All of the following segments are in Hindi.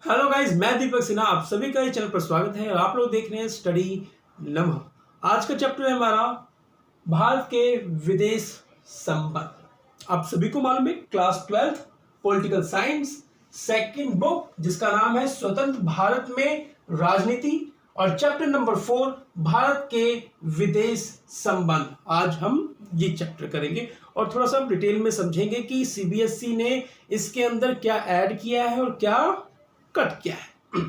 हेलो गाइस, मैं दीपक सिन्हा। आप सभी का इस चैनल पर स्वागत है और आप लोग देख रहे हैं स्टडी लम्हा। आज का चैप्टर है हमारा भारत के विदेश संबंध। आप सभी को मालूम है, class 12 political science second book जिसका नाम है स्वतंत्र भारत में राजनीति और चैप्टर नंबर 4 भारत के विदेश संबंध। आज हम ये चैप्टर करेंगे और थोड़ा सा डिटेल में समझेंगे कि सीबीएसई ने इसके अंदर क्या ऐड किया है और क्या कट किया है।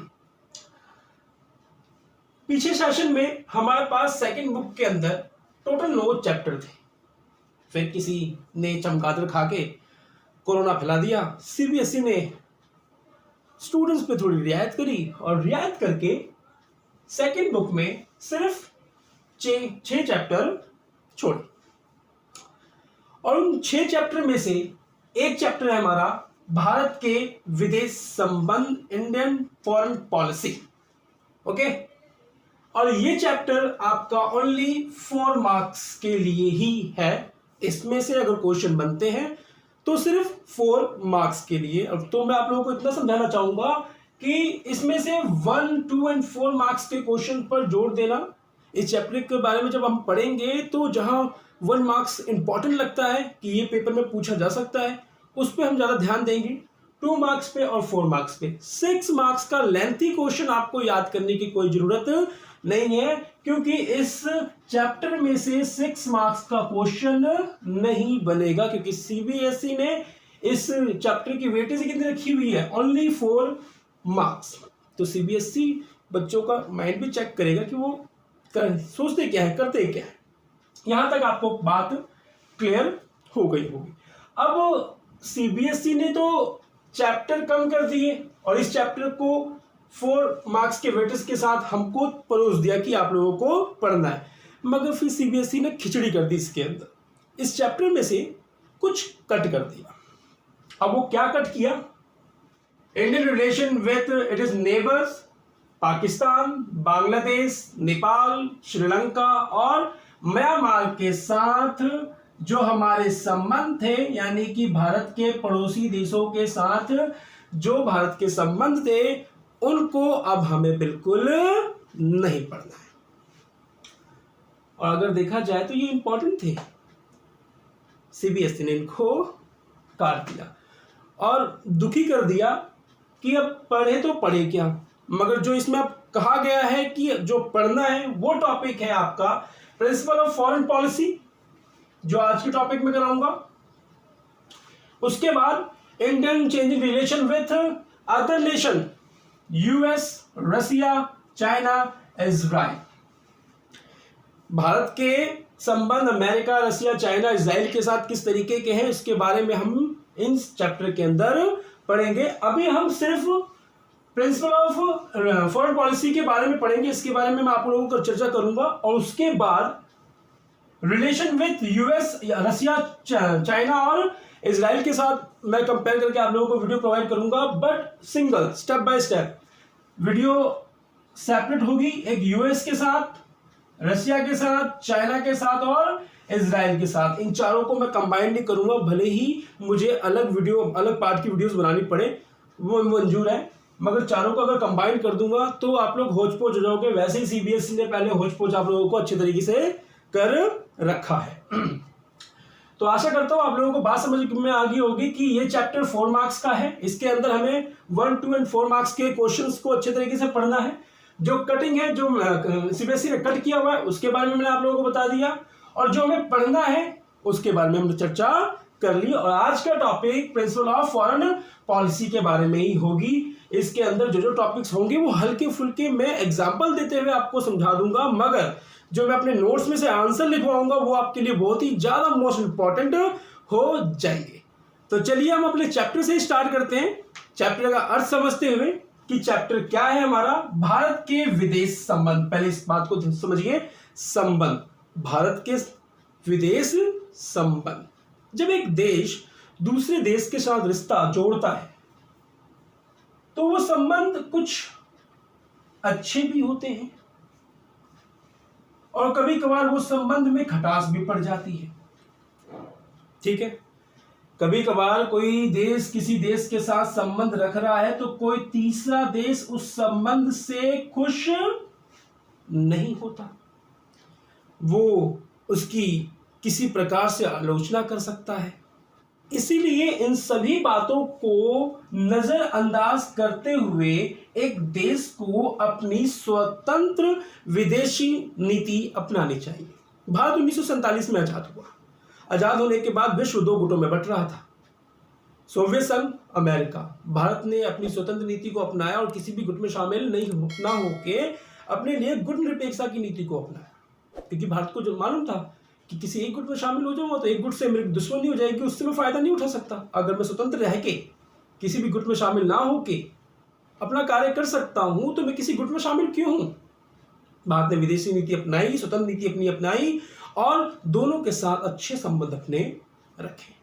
पीछे सेशन में हमारे पास सेकंड बुक के अंदर टोटल 9 चैप्टर थे। फिर किसी ने चमगादड़ खा के कोरोना फैला दिया। सीबीएसई ने स्टूडेंट्स पे थोड़ी रियायत करी और रियायत करके सेकंड बुक में सिर्फ 6 चैप्टर छोड़े और उन 6 चैप्टर में से एक चैप्टर है हमारा भारत के विदेश संबंध, इंडियन फॉरेन पॉलिसी। ओके, और ये चैप्टर आपका ओनली 4 मार्क्स के लिए ही है। इसमें से अगर क्वेश्चन बनते हैं तो सिर्फ 4 मार्क्स के लिए। अब तो मैं आप लोगों को इतना समझाना चाहूंगा कि इसमें से 1, 2 एंड 4 मार्क्स के क्वेश्चन पर जोर देना। इस चैप्टर के बारे में जब हम पढ़ेंगे तो जहां 1 मार्क्स इंपॉर्टेंट लगता है कि ये पेपर में पूछा जा सकता है, उस पर हम ज्यादा ध्यान देंगे। 2 मार्क्स पे और 4 मार्क्स पे 6 मार्क्स का लेंथी क्वेश्चन आपको याद करने की कोई जरूरत नहीं है, क्योंकि इस चैप्टर में से 6 मार्क्स का क्वेश्चन नहीं बनेगा, क्योंकि सीबीएसई ने इस चैप्टर की वेटेज कितनी रखी हुई है, ओनली 4 मार्क्स। तो सीबीएसई बच्चों का माइंड भी चेक करेगा कि वो सोचते क्या है, करते क्या है। यहां तक आपको बात क्लियर हो गई होगी। अब सीबीएसई ने तो चैप्टर कम कर दिए और इस चैप्टर को 4 मार्क्स के वेटेज के साथ हमको परोस दिया कि आप लोगों को पढ़ना है, मगर फिर सीबीएसई ने खिचड़ी कर दी इसके अंदर। इस चैप्टर में से कुछ कट कर दिया। अब वो क्या कट किया? Indian relation with it is neighbours, Pakistan, Bangladesh, Nepal, Sri Lanka और म्यांमार के साथ जो हमारे संबंध थे, यानी कि भारत के पड़ोसी देशों के साथ जो भारत के संबंध थे, उनको अब हमें बिल्कुल नहीं पढ़ना है। और अगर देखा जाए तो ये इंपॉर्टेंट थे, सीबीएसई ने इनको काट दिया और दुखी कर दिया कि अब पढ़े तो पढ़े क्या। मगर जो इसमें अब कहा गया है कि जो पढ़ना है वो टॉपिक है आपका प्रिंसिपल ऑफ फॉरेन पॉलिसी, जो आज के टॉपिक में कराऊंगा। उसके बाद Indian changing relation with other nation, US, Russia, China, Israel. Bharat के संबंध अमेरिका, रसिया, चाइना, इजराइल के साथ किस तरीके के हैं, इसके बारे में हम इस चैप्टर के अंदर पढ़ेंगे। अभी हम सिर्फ प्रिंसिपल ऑफ फॉरेन पॉलिसी के बारे में पढ़ेंगे, इसके बारे में मैं आप लोगों को चर्चा करूंगा। और उसके बाद relation with US, Russia, China और इजराइल के साथ मैं कंपेयर करके आप लोगों को वीडियो प्रोवाइड करूंगा, but single step by step video separate होगी। एक यूएस के साथ, रसिया के साथ, चाइना के साथ और इजराइल के साथ। इन चारों को मैं कंबाइन नहीं करूंगा, भले ही मुझे अलग वीडियो, अलग पार्ट की वीडियोस बनानी पड़े, वो मंजूर है, मगर चारों को अगर कंबाइन कर दूंगा तो आप लोग होच पोच हो जाओगे। वैसे ही सीबीएसई ने पहले होच पोच आप लोगों को अच्छे तरीके से कर रखा है। तो आशा करता हूं आप लोगों को बात समझ में आ गई होगी कि ये चैप्टर 4 मार्क्स का है। इसके अंदर हमें 1, 2 एंड 4 मार्क्स के क्वेश्चंस को अच्छे तरीके से पढ़ना है। जो कटिंग है, जो सीबीएसई ने कट किया हुआ है, उसके बारे में मैंने आप लोगों को बता दिया, और जो हमें पढ़ना है उसके बारे में हमने चर्चा कर ली। और आज का topic principle of foreign policy के बारे में ही होगी। इसके अंदर जो जो टॉपिक्स होंगे वो हल्के फुल्के मैं एग्जाम्पल देते हुए आपको समझा दूंगा, मगर जो मैं अपने नोट्स में से आंसर लिखवाऊंगा वो आपके लिए बहुत ही ज्यादा मोस्ट इंपॉर्टेंट हो जाएंगे। तो चलिए हम अपने चैप्टर से स्टार्ट करते हैं, चैप्टर का अर्थ समझते हुए कि चैप्टर क्या है हमारा, भारत के विदेश संबंध। पहले इस बात को समझिए, संबंध, भारत के विदेश संबंध। जब एक देश दूसरे देश के साथ रिश्ता जोड़ता है तो वो संबंध कुछ अच्छे भी होते हैं और कभी कभार वो संबंध में खटास भी पड़ जाती है। ठीक है, कभी कभार कोई देश किसी देश के साथ संबंध रख रहा है तो कोई तीसरा देश उस संबंध से खुश नहीं होता, वो उसकी किसी प्रकार से आलोचना कर सकता है। इसीलिए इन सभी बातों को नजरअंदाज करते हुए एक देश को अपनी स्वतंत्र विदेशी नीति अपनानी चाहिए। भारत 1947 में आजाद हुआ। आजाद होने के बाद विश्व दो गुटों में बंट रहा था, सोवियत संघ, अमेरिका। भारत ने अपनी स्वतंत्र नीति को अपनाया और किसी भी गुट में शामिल ना होके अपने लिए गुट निरपेक्षता की नीति को अपनाया, क्योंकि भारत को जो मालूम था कि किसी एक गुट में शामिल हो जाऊंगा तो एक गुट से मेरी दुश्मनी हो जाएगी, उससे मैं फायदा नहीं उठा सकता। अगर मैं स्वतंत्र रह के किसी भी गुट में शामिल ना होके अपना कार्य कर सकता हूं तो मैं किसी गुट में शामिल क्यों हूं। भारत ने विदेशी नीति अपनाई, स्वतंत्र नीति अपनी अपनाई और दोनों के साथ अच्छे संबंध अपने रखे।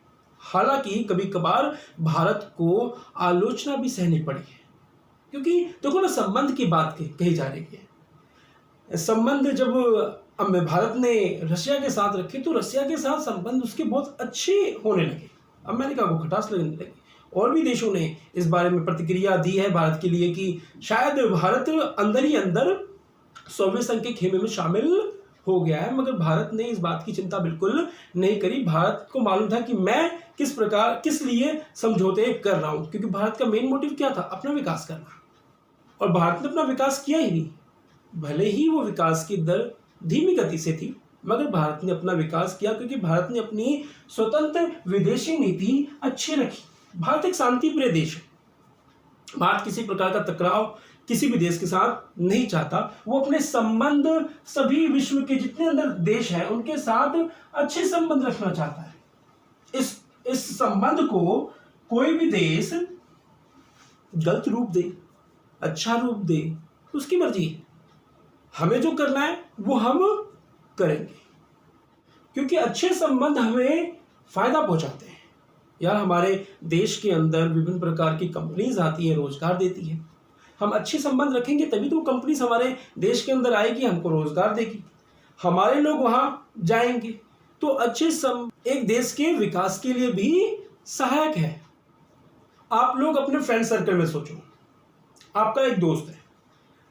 हालांकि कभी कभार भारत को आलोचना भी सहनी पड़ी है, क्योंकि देखो ना, संबंध की बात कही जा रही है। संबंध जब भारत ने रशिया के साथ रखे तो रशिया के साथ संबंध उसके बहुत अच्छे होने लगे, अमेरिका को खटास लगने लगी। और भी देशों ने इस बारे में प्रतिक्रिया दी है भारत के लिए कि शायद भारत अंदर ही अंदर सोवियत संघ के खेमे में शामिल हो गया है, मगर भारत ने इस बात की चिंता बिल्कुल नहीं करी। भारत को मालूम था कि मैं किस लिए समझौते कर रहा हूं, क्योंकि भारत का मेन मोटिव क्या था, अपना विकास करना। और भारत ने अपना विकास किया ही नहीं, भले ही वो विकास की दर धीमी गति से थी, मगर भारत ने अपना विकास किया, क्योंकि भारत ने अपनी स्वतंत्र विदेशी नीति अच्छी रखी। भारत एक शांति प्रिय देश है। भारत किसी प्रकार का टकराव किसी भी देश के साथ नहीं चाहता। वो अपने संबंध सभी विश्व के जितने अंदर देश हैं उनके साथ अच्छे संबंध रखना चाहता है। इस संबंध को कोई भी देश गलत रूप दे, अच्छा रूप दे, उसकी मर्जी है। हमें जो करना है वो हम करेंगे, क्योंकि अच्छे संबंध हमें फायदा पहुंचाते हैं। यार, हमारे देश के अंदर विभिन्न प्रकार की कंपनीज आती है, रोजगार देती है। हम अच्छे संबंध रखेंगे तभी तो कंपनीज हमारे देश के अंदर आएगी, हमको रोजगार देगी, हमारे लोग वहां जाएंगे। तो अच्छे एक देश के विकास के लिए भी सहायक है। आप लोग अपने फ्रेंड सर्कल में सोचो, आपका एक दोस्त है,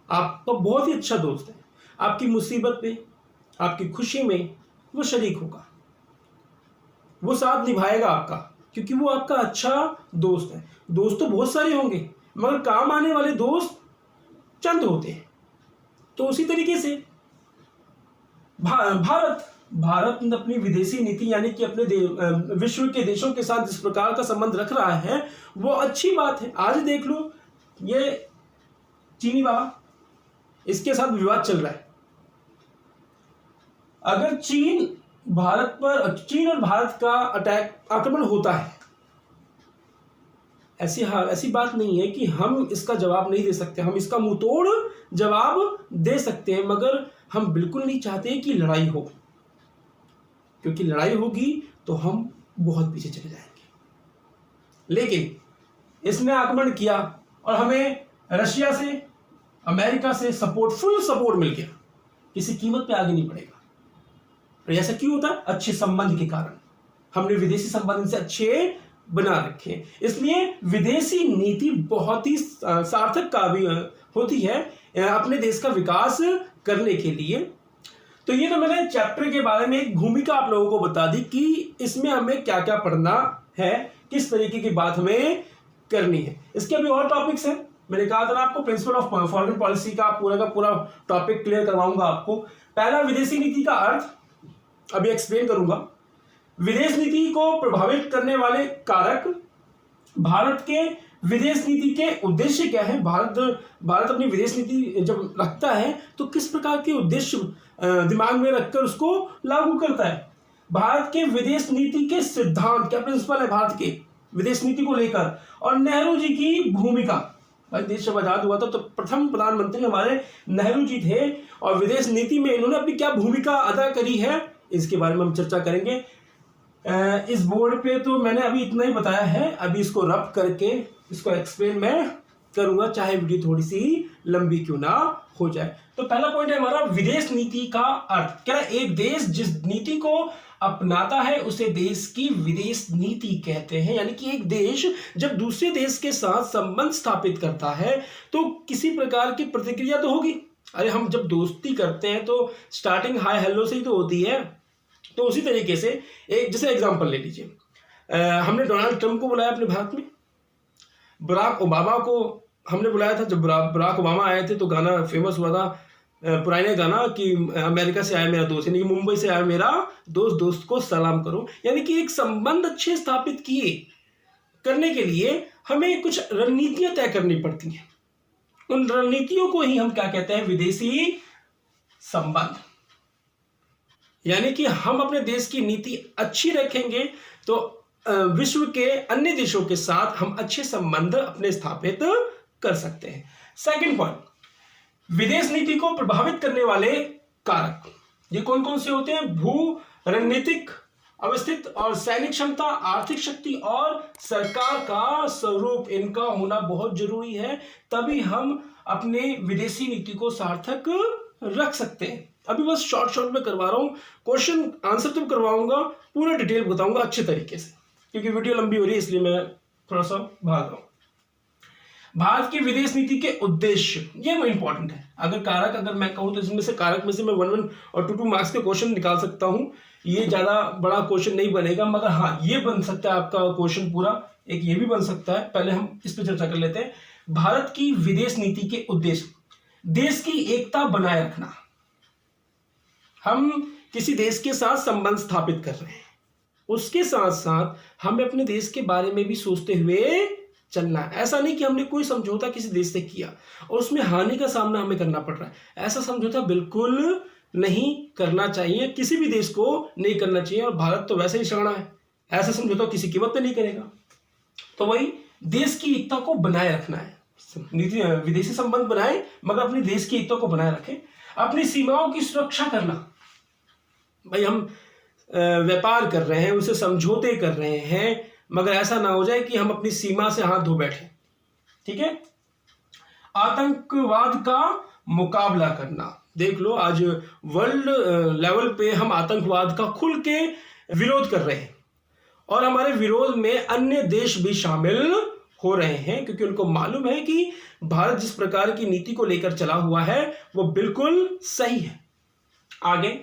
आपका बहुत ही अच्छा दोस्त है, आपकी मुसीबत में, आपकी खुशी में वो शरीक होगा, वो साथ निभाएगा आपका, क्योंकि वो आपका अच्छा दोस्त है। दोस्त तो बहुत सारे होंगे, मगर काम आने वाले दोस्त चंद होते हैं। तो उसी तरीके से भारत ने अपनी विदेशी नीति यानी कि अपने विश्व के देशों के साथ जिस प्रकार का संबंध रख रहा है वो अच्छी बात है। आज देख लो, ये चीनी बाबा, इसके साथ विवाद चल रहा है। अगर चीन और भारत का आक्रमण होता है, ऐसी बात नहीं है कि हम इसका जवाब नहीं दे सकते, हम इसका मुंह तोड़ जवाब दे सकते हैं, मगर हम बिल्कुल नहीं चाहते कि लड़ाई हो, क्योंकि लड़ाई होगी तो हम बहुत पीछे चले जाएंगे। लेकिन इसने आक्रमण किया और हमें रशिया से, अमेरिका से फुल सपोर्ट मिल गया, किसी कीमत पे आगे नहीं बढ़ेगा। और ऐसा क्यों होता है? अच्छे संबंध के कारण। हमने विदेशी संबंध से अच्छे बना रखे, इसलिए विदेशी नीति बहुत ही सार्थक काबिल होती है अपने देश का विकास करने के लिए। तो ये तो मैंने चैप्टर के बारे में एक भूमिका आप लोगों को बता दी कि इसमें हमें क्या क्या पढ़ना है, किस तरीके की बात हमें करनी है। इसके अभी और टॉपिक्स हैं, मैंने कहा था ना आपको प्रिंसिपल ऑफ फॉरेन पॉलिसी का पूरा टॉपिक क्लियर करवाऊंगा आपको। पहला, विदेशी नीति का अर्थ अभी एक्सप्लेन करूंगा। विदेश नीति को प्रभावित करने वाले कारक, भारत के विदेश नीति के उद्देश्य क्या है, भारत अपनी विदेश नीति जब रखता है तो किस प्रकार के उद्देश्य दिमाग में रखकर उसको लागू करता है, भारत के विदेश नीति के सिद्धांत क्या, प्रिंसिपल है भारत के विदेश नीति को लेकर, और नेहरू जी की भूमिका। भाई, देश जब आजाद हुआ था तो प्रथम प्रधानमंत्री हमारे नेहरू जी थे, और विदेश नीति में इन्होंने अपनी क्या भूमिका अदा करी है, इसके बारे में हम चर्चा करेंगे। इस बोर्ड पे तो मैंने अभी इतना ही बताया है, अभी इसको रब करके इसको एक्सप्लेन मैं करूंगा, चाहे वीडियो थोड़ी सी लंबी क्यों ना हो जाए। तो पहला पॉइंट है हमारा विदेश नीति का अर्थ। क्या एक देश जिस नीति को अपनाता है उसे देश की विदेश नीति कहते हैं। यानी कि एक देश जब दूसरे देश के साथ संबंध स्थापित करता है तो किसी प्रकार की प्रतिक्रिया तो होगी। अरे हम जब दोस्ती करते हैं तो स्टार्टिंग हाय हेलो से ही तो होती है। तो उसी तरीके से एक जैसे एग्जांपल ले लीजिए, हमने डोनाल्ड ट्रंप को बुलाया अपने भारत में, बराक ओबामा को हमने बुलाया था। जब बराक ओबामा आए थे तो गाना फेमस हुआ था, पुराने गाना कि अमेरिका से आया मेरा दोस्त, यानी कि मुंबई से आया मेरा दोस्त, दोस्त को सलाम करो। यानी कि एक संबंध अच्छे स्थापित किए करने के लिए हमें कुछ रणनीतियां तय करनी पड़ती हैं। उन रणनीतियों को ही हम क्या कहते हैं, विदेशी संबंध। यानी कि हम अपने देश की नीति अच्छी रखेंगे तो विश्व के अन्य देशों के साथ हम अच्छे संबंध अपने स्थापित कर सकते हैं। सेकंड पॉइंट, विदेश नीति को प्रभावित करने वाले कारक ये कौन कौन से होते हैं? भू रणनीतिक अवस्थित और सैनिक क्षमता, आर्थिक शक्ति और सरकार का स्वरूप, इनका होना बहुत जरूरी है, तभी हम अपने विदेशी नीति को सार्थक रख सकते हैं। अभी बस शॉर्ट में करवा रहा हूं, क्वेश्चन आंसर तो करवाऊंगा, पूरा डिटेल बताऊंगा अच्छे तरीके से, क्योंकि वीडियो लंबी हो रही है इसलिए मैं थोड़ा सा भाग रहा हूं। भारत की विदेश नीति के उद्देश्य ये इंपॉर्टेंट है। अगर मैं कहूं तो इसमें से कारक में से मैं 1 और 2 मार्क्स के क्वेश्चन निकाल सकता हूं। ये ज्यादा बड़ा क्वेश्चन नहीं बनेगा, मगर हाँ ये बन सकता है आपका क्वेश्चन पूरा, एक ये भी बन सकता है। पहले हम इस पर चर्चा कर लेते हैं। भारत की विदेश नीति के उद्देश्य, देश की एकता बनाए रखना। हम किसी देश के साथ संबंध स्थापित कर रहे हैं, उसके साथ साथ हमें अपने देश के बारे में भी सोचते हुए चलना है। ऐसा नहीं कि हमने कोई समझौता किसी देश से किया और उसमें हानि का सामना हमें करना पड़ रहा है। ऐसा समझौता बिल्कुल नहीं करना चाहिए, किसी भी देश को नहीं करना चाहिए। और भारत तो वैसे ही शाना है, ऐसा समझौता किसी कीमत पे नहीं करेगा। तो वही देश की एकता को बनाए रखना है। नीति विदेशी संबंध बनाए मगर अपने देश की एकता को बनाए रखें। अपनी सीमाओं की सुरक्षा करना, भाई हम व्यापार कर रहे हैं, उनसे समझौते कर रहे हैं, मगर ऐसा ना हो जाए कि हम अपनी सीमा से हाथ धो बैठे। ठीक है। आतंकवाद का मुकाबला करना, देख लो आज वर्ल्ड लेवल पे हम आतंकवाद का खुल के विरोध कर रहे हैं और हमारे विरोध में अन्य देश भी शामिल हो रहे हैं, क्योंकि उनको मालूम है कि भारत जिस प्रकार की नीति को लेकर चला हुआ है वो बिल्कुल सही है। आगे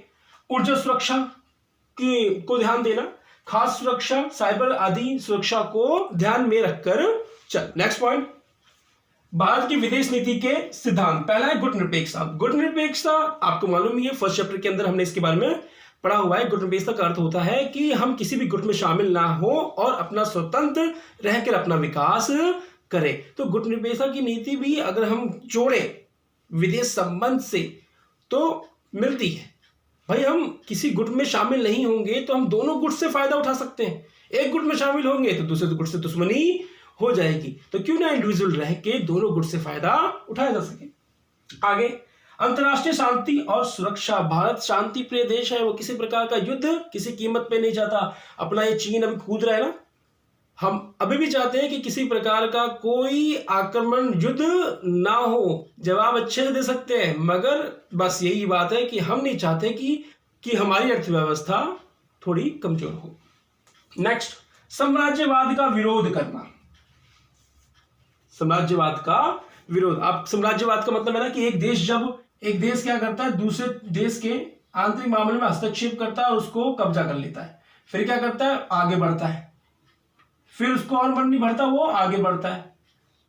ऊर्जा सुरक्षा को ध्यान देना, खास सुरक्षा, साइबर आदि सुरक्षा को ध्यान में रखकर चल। नेक्स्ट पॉइंट, भारत की विदेश नीति के सिद्धांत। पहला है गुट निरपेक्षता। गुट निरपेक्षता आपको मालूम ही है, फर्स्ट चैप्टर के अंदर हमने इसके बारे में पढ़ा हुआ है। गुट निरपेक्षता का अर्थ होता है कि हम किसी भी गुट में शामिल ना हो और अपना स्वतंत्र रहकर अपना विकास करें। तो गुट निरपेक्षता की नीति भी अगर हम जोड़े विदेश संबंध से तो मिलती है। भाई हम किसी गुट में शामिल नहीं होंगे तो हम दोनों गुट से फायदा उठा सकते हैं। एक गुट में शामिल होंगे तो दूसरे गुट से दुश्मनी हो जाएगी, तो क्यों ना इंडिविजुअल रह के दोनों गुट से फायदा उठाया जा सके। आगे अंतर्राष्ट्रीय शांति और सुरक्षा। भारत शांति प्रिय देश है, वो किसी प्रकार का युद्ध किसी कीमत पे नहीं चाहता। अपना ये चीन अभी कूद रहा है ना, हम अभी भी चाहते हैं कि किसी प्रकार का कोई आक्रमण युद्ध ना हो। जवाब अच्छे से दे सकते हैं, मगर बस यही बात है कि हम नहीं चाहते कि हमारी अर्थव्यवस्था थोड़ी कमजोर हो। नेक्स्ट, साम्राज्यवाद का विरोध करना। साम्राज्यवाद का विरोध, आप साम्राज्यवाद का मतलब है ना कि एक देश क्या करता है, दूसरे देश के आंतरिक मामले में हस्तक्षेप करता है और उसको कब्जा कर लेता है, फिर क्या करता है, आगे बढ़ता है, फिर उसको और मन नहीं भरता, वो आगे बढ़ता है।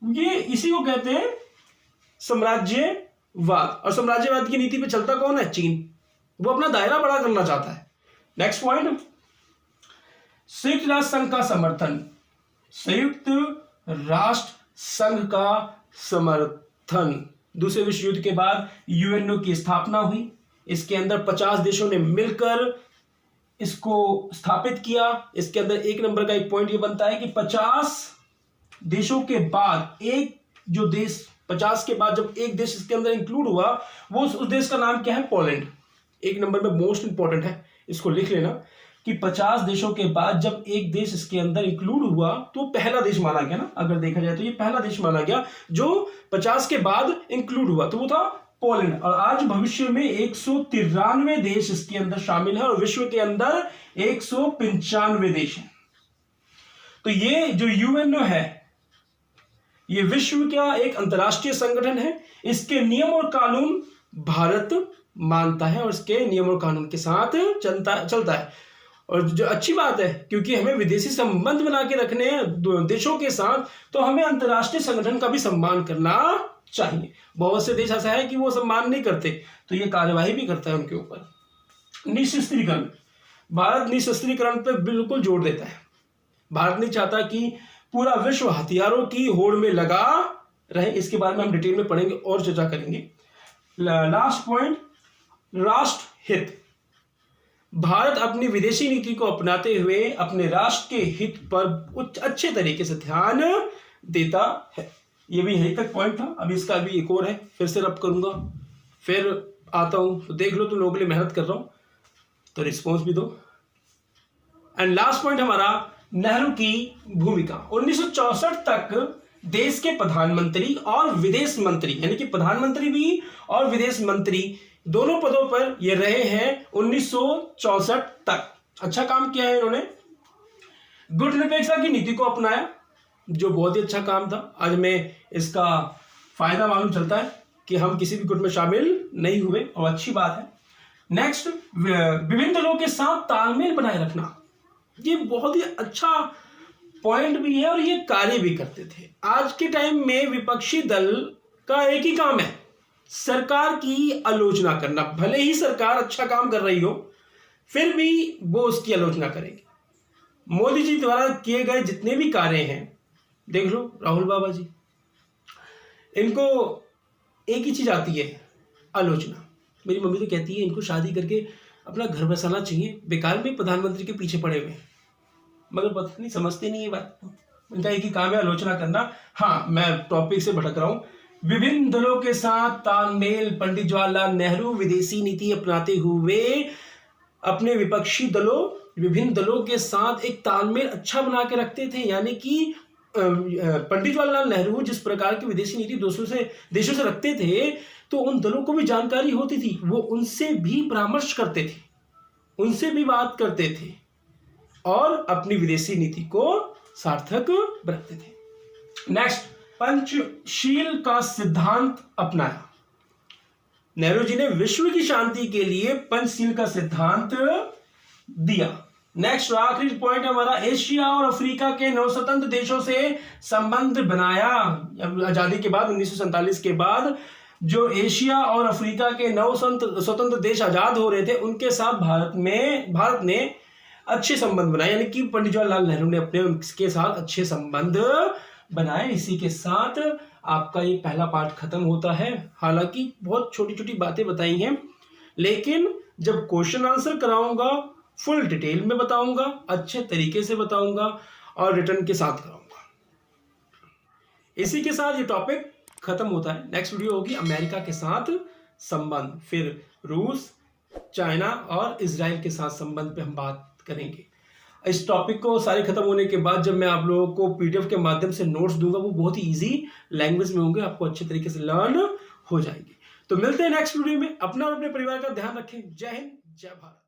ये इसी को कहते हैं साम्राज्यवाद। और साम्राज्यवाद की नीति पे चलता कौन है, चीन। वो अपना दायरा बड़ा करना चाहता है। नेक्स्ट पॉइंट, संयुक्त राष्ट्र संघ का समर्थन। संयुक्त राष्ट्र संघ का समर्थन। दूसरे विश्व युद्ध के बाद यूएनओ की स्थापना हुई। इसके अंदर 50 देशों ने मिलकर इसको स्थापित किया। इसके अंदर एक नंबर का एक पॉइंट ये बनता है कि 50 देशों के बाद एक जो देश 50 के बाद जब एक देश इसके अंदर इंक्लूड हुआ, वो उस देश का नाम क्या है, पोलैंड। एक नंबर में मोस्ट इंपॉर्टेंट है, इसको लिख लेना कि 50 देशों के बाद जब एक देश इसके अंदर इंक्लूड हुआ तो पहला देश माना गया ना, अगर देखा जाए तो ये पहला देश माना गया जो 50 के बाद इंक्लूड हुआ, तो वो था पोलैंड, और आज भविष्य में 193 देश इसके अंदर शामिल है और विश्व के अंदर 195 देश हैं। तो ये जो यूएनओ है, ये विश्व का एक अंतर्राष्ट्रीय संगठन है। इसके नियम और कानून भारत मानता है और इसके नियम और कानून के साथ चलता है। और जो अच्छी बात है, क्योंकि हमें विदेशी संबंध बना के रखने हैं देशों के साथ, तो हमें अंतर्राष्ट्रीय संगठन का भी सम्मान करना चाहिए। बहुत से देश ऐसा है कि वो सम्मान नहीं करते, तो ये कार्यवाही भी करता है उनके ऊपर। निशस्त्रीकरण, भारत निशस्त्रीकरण पर बिल्कुल जोर देता है। भारत नहीं चाहता कि पूरा विश्व हथियारों की होड़ में लगा रहे। इसके बारे में हम डिटेल में पढ़ेंगे और चर्चा करेंगे। लास्ट पॉइंट, राष्ट्र हित। भारत अपनी विदेशी नीति को अपनाते हुए अपने राष्ट्र के हित पर कुछ अच्छे तरीके से ध्यान देता है। ये भी यही तक पॉइंट था। अब इसका भी एक और है, फिर से रब करूंगा, फिर आता हूं। तो देख लो, तुम लोगों के लिए मेहनत कर रहा हूं, तो रिस्पॉन्स भी दो। एंड लास्ट पॉइंट हमारा, नेहरू की भूमिका। 1964 तक देश के प्रधानमंत्री और विदेश मंत्री, यानी कि प्रधानमंत्री भी और विदेश मंत्री दोनों पदों पर ये रहे हैं 1964 तक। अच्छा काम किया है इन्होंने। गुटनिरपेक्षता की नीति को अपनाया, जो बहुत ही अच्छा काम था। आज में इसका फायदा मालूम चलता है कि हम किसी भी गुट में शामिल नहीं हुए, और अच्छी बात है। नेक्स्ट, विभिन्न दलों के साथ तालमेल बनाए रखना। ये बहुत ही अच्छा पॉइंट भी है और ये कार्य भी करते थे। आज के टाइम में विपक्षी दल का एक ही काम है, सरकार की आलोचना करना। भले ही सरकार अच्छा काम कर रही हो, फिर भी वो उसकी आलोचना करेंगे। मोदी जी द्वारा किए गए जितने भी कार्य हैं, देख लो राहुल बाबा जी, इनको एक ही चीज आती है, आलोचना। मेरी मम्मी तो कहती है इनको शादी करके अपना घर बसाना चाहिए, बेकार में प्रधानमंत्री के पीछे पड़े हुए हैं। मगर पता नहीं, समझते नहीं ये बात। इनका एक ही काम है, आलोचना करना। हाँ, मैं टॉपिक से भटक रहा हूं। विभिन्न दलों के साथ तालमेल। पंडित जवाहरलाल नेहरू विदेशी नीति अपनाते हुए अपने विभिन्न दलों के साथ एक तालमेल अच्छा बना के रखते थे। यानी कि पंडित जवाहरलाल नेहरू जिस प्रकार की विदेशी नीति देशों से रखते थे, तो उन दलों को भी जानकारी होती थी। वो उनसे भी परामर्श करते थे, उनसे भी बात करते थे और अपनी विदेशी नीति को सार्थक बनाते थे। नेक्स्ट, पंचशील का सिद्धांत अपनाया। नेहरू जी ने विश्व की शांति के लिए पंचशील का सिद्धांत दिया। नेक्स्ट, आखिरी पॉइंट हमारा, एशिया और अफ्रीका के नवस्वतंत्र देशों से संबंध बनाया। आजादी के बाद 1947 के बाद जो एशिया और अफ्रीका के स्वतंत्र देश आजाद हो रहे थे, उनके साथ भारत ने अच्छे संबंध बनाए। यानी कि पंडित जवाहरलाल नेहरू ने अपने उनके साथ अच्छे संबंध बनाए। इसी के साथ आपका ये पहला पार्ट खत्म होता है। हालांकि बहुत छोटी छोटी बातें बताई हैं, लेकिन जब क्वेश्चन आंसर कराऊंगा फुल डिटेल में बताऊंगा, अच्छे तरीके से बताऊंगा और रिटर्न के साथ कराऊंगा। इसी के साथ ये टॉपिक खत्म होता है। नेक्स्ट वीडियो होगी अमेरिका के साथ संबंध, फिर रूस, चाइना और इजराइल के साथ संबंध पे हम बात करेंगे। इस टॉपिक को सारे खत्म होने के बाद जब मैं आप लोगों को पीडीएफ के माध्यम से नोट्स दूंगा, वो बहुत ही इजी लैंग्वेज में होंगे, आपको अच्छे तरीके से लर्न हो जाएंगे। तो मिलते हैं नेक्स्ट वीडियो में। अपना और अपने परिवार का ध्यान रखें। जय हिंद, जय भारत।